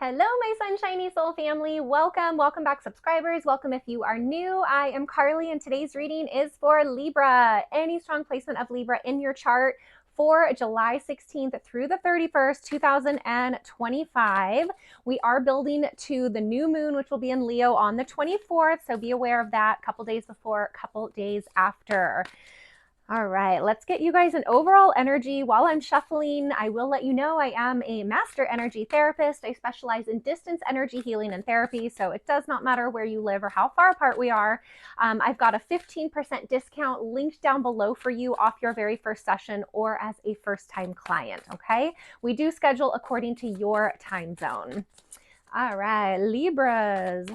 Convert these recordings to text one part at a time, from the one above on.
Hello, my Sunshiny Soul family. Welcome back, subscribers. Welcome if you are new. I am Carly, and today's reading is for Libra. Any strong placement of Libra in your chart for July 16th through the 31st, 2025. We are building to the new moon, which will be in Leo on the 24th, so be aware of that. A couple days before, a couple days after. All right, let's get you guys an overall energy. While I'm shuffling, I will let you know I am a master energy therapist. I specialize in distance energy healing and therapy, so it does not matter where you live or how far apart we are. I've got a 15% discount linked down below for you off your very first session or as a first-time client, okay? We do schedule according to your time zone. All right, Libras.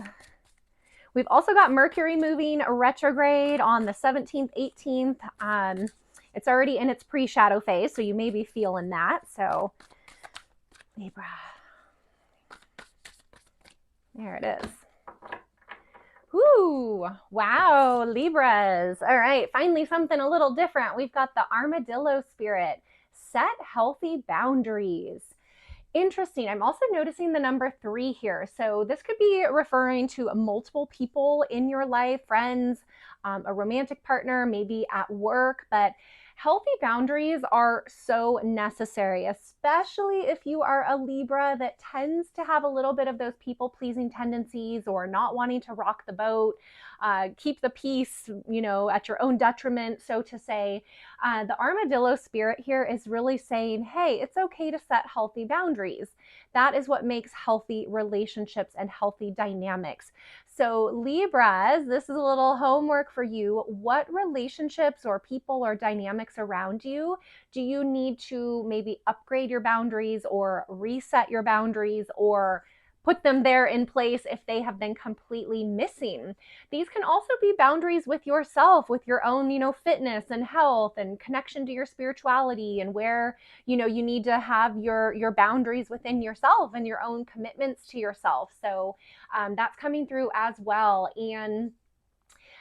We've also got Mercury moving retrograde on the 17th, 18th. It's already in its pre-shadow phase, so you may be feeling that. So, Libra. There it is. Ooh, wow, Libras. All right, finally something a little different. We've got the armadillo spirit. Set healthy boundaries. Interesting. I'm also noticing the number 3 here. So this could be referring to multiple people in your life, friends, a romantic partner, maybe at work, but healthy boundaries are so necessary, especially if you are a Libra that tends to have a little bit of those people-pleasing tendencies or not wanting to rock the boat, keep the peace, at your own detriment, so to say. The armadillo spirit here is really saying, hey, it's okay to set healthy boundaries. That is what makes healthy relationships and healthy dynamics. So Libras, this is a little homework for you. What relationships or people or dynamics around you do you need to maybe upgrade your boundaries or reset your boundaries or put them there in place if they have been completely missing? These can also be boundaries with yourself, with your own, fitness and health and connection to your spirituality, and where, you need to have your boundaries within yourself and your own commitments to yourself. So that's coming through as well. And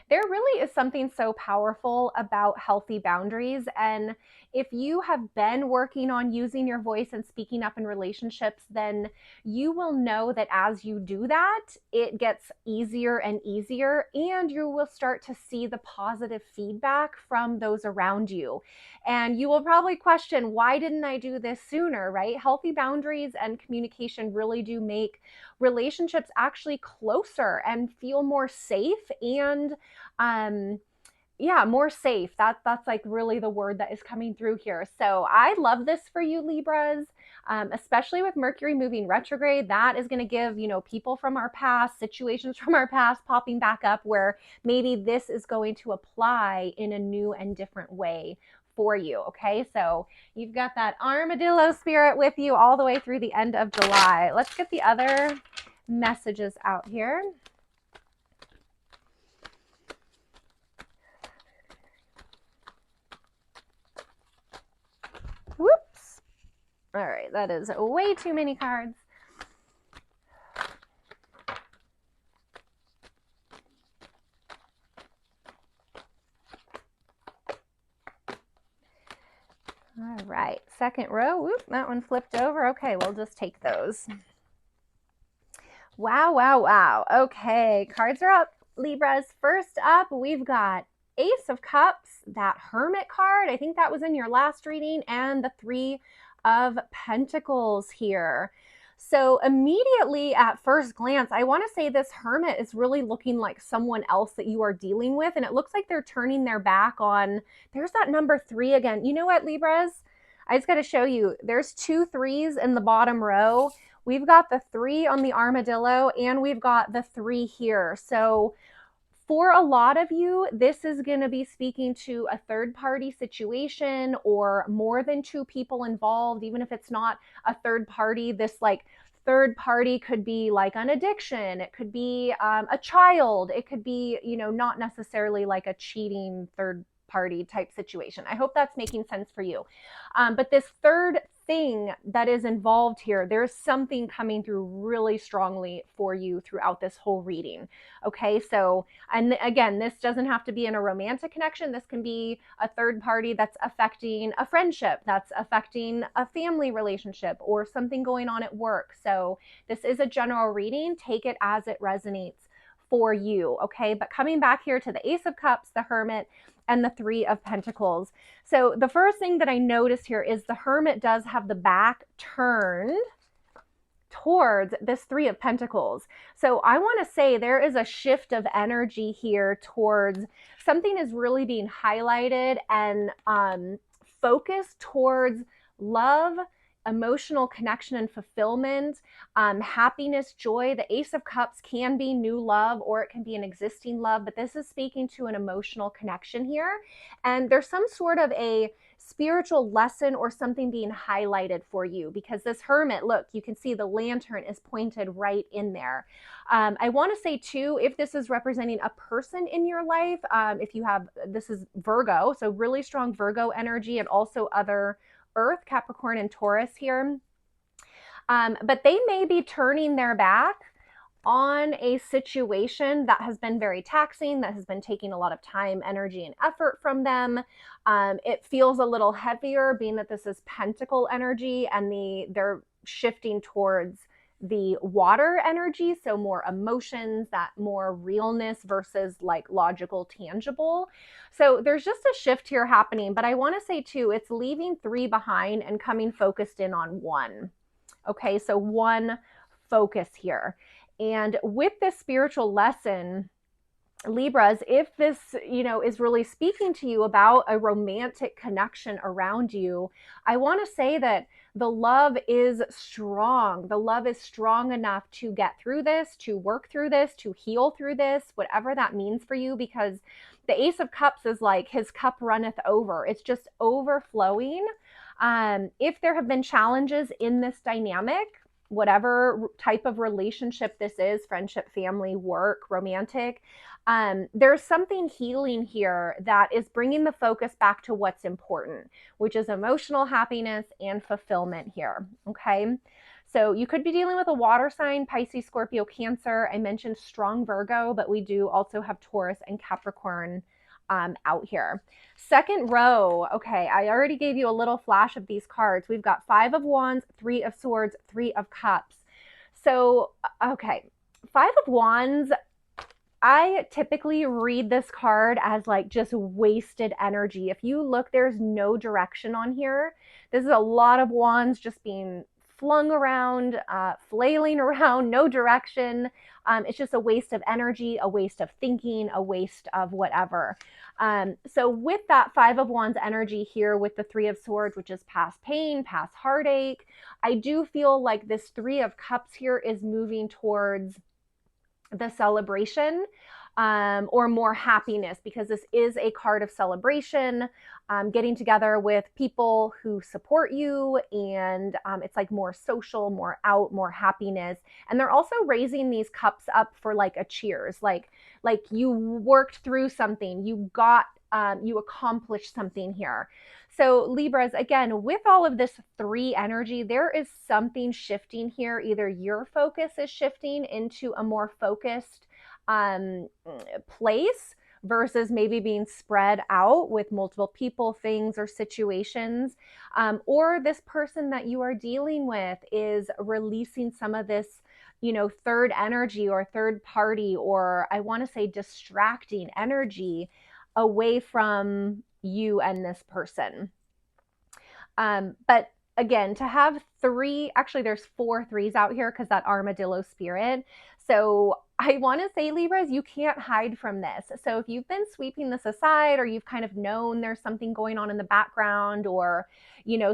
there really is something so powerful about healthy boundaries. And if you have been working on using your voice and speaking up in relationships, then you will know that as you do that, it gets easier and easier, and you will start to see the positive feedback from those around you. And you will probably question, why didn't I do this sooner, right? Healthy boundaries and communication really do make relationships actually closer and feel more safe and more safe. That's like really the word that is coming through here. So I love this for you, Libras, especially with Mercury moving retrograde. That is going to give, people from our past, situations from our past popping back up where maybe this is going to apply in a new and different way for you. Okay, so you've got that armadillo spirit with you all the way through the end of July. Let's get the other messages out here. Whoops. All right, that is way too many cards. All right, second row. Whoop, that one flipped over. Okay, we'll just take those. Wow. Okay, cards are up, Libras. First up, we've got Ace of Cups, that Hermit card. I think that was in your last reading, and the 3 of Pentacles here. So immediately at first glance, I want to say this Hermit is really looking like someone else that you are dealing with, and it looks like they're turning their back on, there's that number 3 again. You know what, Libras? I just got to show you, there's 2 3s in the bottom row. We've got the 3 on the armadillo, and we've got the 3 here. So for a lot of you, this is going to be speaking to a third-party situation or more than 2 people involved. Even if it's not a third party, this third party could be like an addiction. It could be a child. It could be, not necessarily like a cheating third party type situation. I hope that's making sense for you. But this third thing that is involved here. There's something coming through really strongly for you throughout this whole reading. Okay, so, and again, this doesn't have to be in a romantic connection. This can be a third party that's affecting a friendship, that's affecting a family relationship, or something going on at work. So this is a general reading. Take it as it resonates for you, okay? But coming back here to the Ace of Cups, the Hermit, and the Three of Pentacles. So the first thing that I notice here is the Hermit does have the back turned towards this Three of Pentacles. So I want to say there is a shift of energy here towards something is really being highlighted and focused towards love, emotional connection and fulfillment, happiness, joy. The Ace of Cups can be new love or it can be an existing love, but this is speaking to an emotional connection here. And there's some sort of a spiritual lesson or something being highlighted for you, because this Hermit, look, you can see the lantern is pointed right in there. I want to say too, if this is representing a person in your life, if you have, this is Virgo, so really strong Virgo energy, and also other Earth, Capricorn, and Taurus here. But they may be turning their back on a situation that has been very taxing, that has been taking a lot of time, energy, and effort from them. It feels a little heavier, being that this is Pentacle energy, and they're shifting towards the water energy, so more emotions, that more realness versus like logical, tangible. So there's just a shift here happening, but I want to say too, it's leaving three behind and coming focused in on one. Okay, so one focus here. And with this spiritual lesson, Libras, if this, is really speaking to you about a romantic connection around you, I want to say that the love is strong. The love is strong enough to get through this, to work through this, to heal through this, whatever that means for you, because the Ace of Cups is like his cup runneth over. It's just overflowing. If there have been challenges in this dynamic, whatever type of relationship this is, friendship, family, work, romantic, there's something healing here that is bringing the focus back to what's important, which is emotional happiness and fulfillment here, okay? So you could be dealing with a water sign, Pisces, Scorpio, Cancer. I mentioned strong Virgo, but we do also have Taurus and Capricorn out here. Second row, okay, I already gave you a little flash of these cards. We've got Five of Wands, Three of Swords, Three of Cups. So, okay, Five of Wands, I typically read this card as like just wasted energy. If you look, there's no direction on here. This is a lot of wands just being flung around, flailing around, no direction. It's just a waste of energy, a waste of thinking, a waste of whatever. So with that Five of Wands energy here with the Three of Swords, which is past pain, past heartache, I do feel like this Three of Cups here is moving towards the celebration, or more happiness, because this is a card of celebration, getting together with people who support you, and it's like more social, more out, more happiness. And they're also raising these cups up for like a cheers, like you worked through something, you got, you accomplished something here. So Libras, again, with all of this three energy, there is something shifting here. Either your focus is shifting into a more focused place versus maybe being spread out with multiple people, things, or situations, or this person that you are dealing with is releasing some of this, third energy or third party, or I want to say distracting energy away from you and this person. But again, to have three, actually there's 4 threes out here because that armadillo spirit. So I want to say, Libras, you can't hide from this. So if you've been sweeping this aside, or you've kind of known there's something going on in the background, or,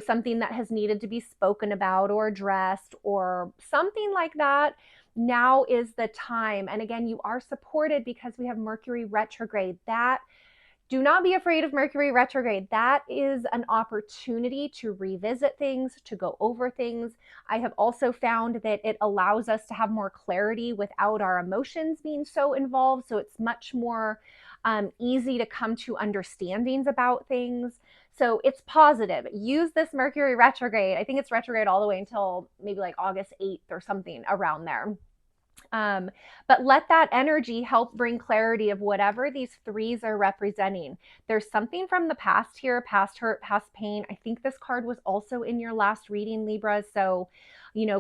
something that has needed to be spoken about or addressed or something like that, now is the time. And again, you are supported because we have Mercury retrograde. Do not be afraid of Mercury retrograde. That is an opportunity to revisit things, to go over things. I have also found that it allows us to have more clarity without our emotions being so involved. So it's much more easy to come to understandings about things. So it's positive. Use this Mercury retrograde. I think it's retrograde all the way until maybe like August 8th or something around there. But let that energy help bring clarity of whatever these threes are representing. There's something from the past here, past hurt, past pain. I think this card was also in your last reading, Libra. So,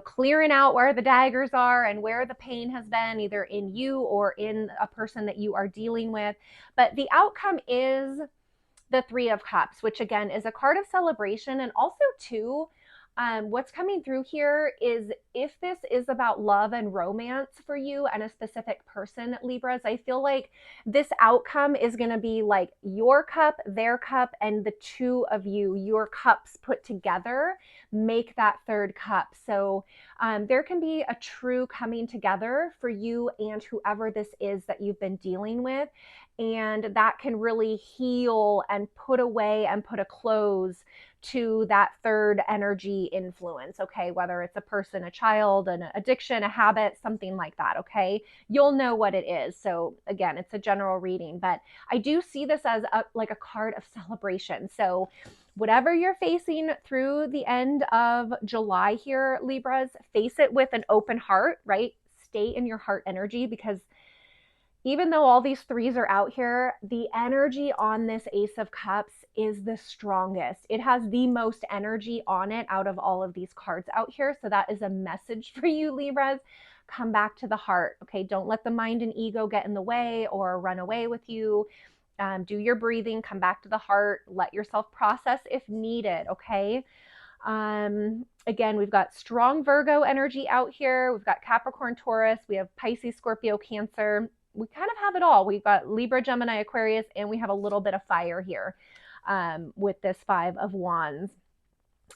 clearing out where the daggers are and where the pain has been, either in you or in a person that you are dealing with. But the outcome is the Three of Cups, which again is a card of celebration. And also too, what's coming through here is if this is about love and romance for you and a specific person, Libras, I feel like this outcome is going to be like your cup, their cup, and the two of you, your cups put together, make that third cup. So there can be a true coming together for you and whoever this is that you've been dealing with. And that can really heal and put away and put a close to that third energy influence, okay? Whether it's a person, a child, an addiction, a habit, something like that, okay? You'll know what it is. So again, it's a general reading, but I do see this as like a card of celebration. So whatever you're facing through the end of July here, Libras, face it with an open heart, right? Stay in your heart energy, because even though all these threes are out here, the energy on this Ace of Cups is the strongest. It has the most energy on it out of all of these cards out here. So that is a message for you, Libras. Come back to the heart, okay? Don't let the mind and ego get in the way or run away with you. Do your breathing, come back to the heart, let yourself process if needed, okay? Again, we've got strong Virgo energy out here. We've got Capricorn, Taurus. We have Pisces, Scorpio, Cancer. We kind of have it all. We've got Libra, Gemini, Aquarius, and we have a little bit of fire here with this Five of Wands,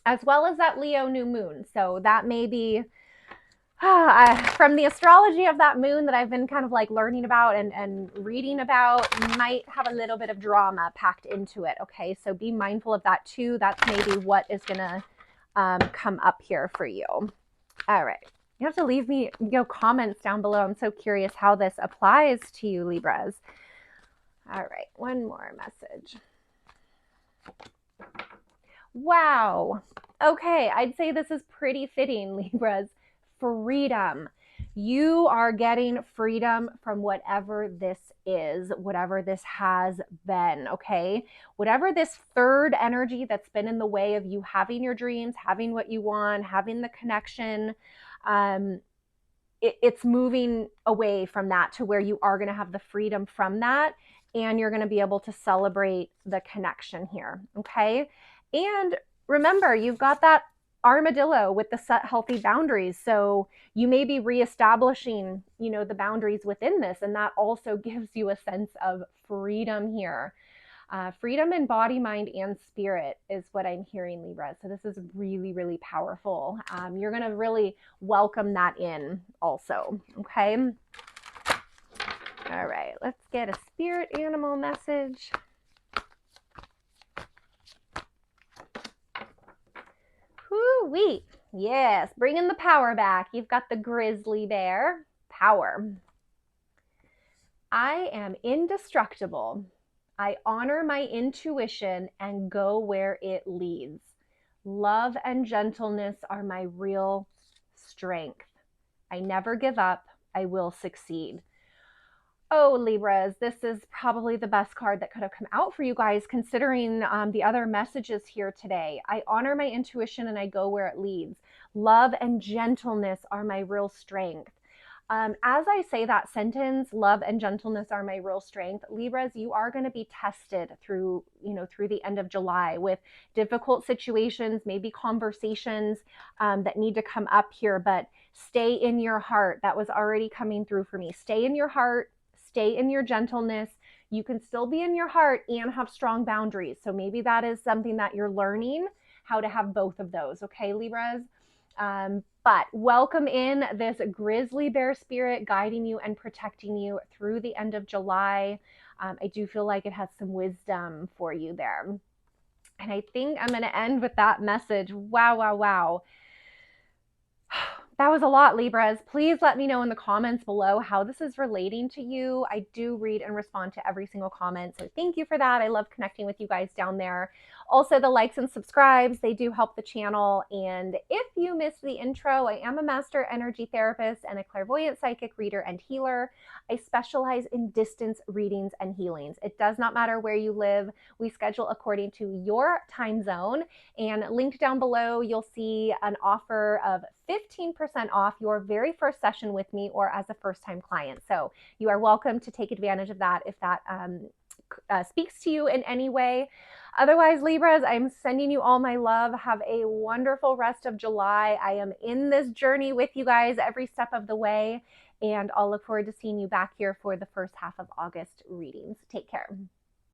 as well as that Leo new moon. So that may be from the astrology of that moon that I've been kind of like learning about and reading about, might have a little bit of drama packed into it. Okay, so be mindful of that too. That's maybe what is going to come up here for you. All right. You have to leave me comments down below. I'm so curious how this applies to you, Libras. All right, one more message. Wow. Okay, I'd say this is pretty fitting, Libras. Freedom. You are getting freedom from whatever this is, whatever this has been, okay? Whatever this third energy that's been in the way of you having your dreams, having what you want, having the connection, it's moving away from that to where you are going to have the freedom from that, and you're going to be able to celebrate the connection here, okay? And remember, you've got that armadillo with the set healthy boundaries, so you may be reestablishing, the boundaries within this, and that also gives you a sense of freedom here. Freedom in body, mind, and spirit is what I'm hearing, Libra. So this is really, really powerful. You're going to really welcome that in also, okay? All right, let's get a spirit animal message. Whoo-wee. Yes, bringing the power back. You've got the grizzly bear. Power. I am indestructible. I honor my intuition and go where it leads. Love and gentleness are my real strength. I never give up. I will succeed. Oh, Libras, this is probably the best card that could have come out for you guys, considering the other messages here today. I honor my intuition and I go where it leads. Love and gentleness are my real strength. As I say that sentence, love and gentleness are my real strength, Libras, you are going to be tested through the end of July with difficult situations, maybe conversations that need to come up here, but stay in your heart. That was already coming through for me. Stay in your heart, stay in your gentleness. You can still be in your heart and have strong boundaries. So maybe that is something that you're learning, how to have both of those. Okay, Libras? But welcome in this grizzly bear spirit guiding you and protecting you through the end of July. I do feel like it has some wisdom for you there. And I think I'm going to end with that message. Wow, wow, wow. That was a lot, Libras. Please let me know in the comments below how this is relating to you. I do read and respond to every single comment, so thank you for that. I love connecting with you guys down there. Also, the likes and subscribes, they do help the channel. And if you missed the intro, I am a master energy therapist and a clairvoyant psychic reader and healer. I specialize in distance readings and healings. It does not matter where you live. We schedule according to your time zone. And linked down below, you'll see an offer of 15% off your very first session with me or as a first-time client. So you are welcome to take advantage of that if that speaks to you in any way. Otherwise, Libras, I'm sending you all my love. Have a wonderful rest of July. I am in this journey with you guys every step of the way, and I'll look forward to seeing you back here for the first half of August readings. Take care.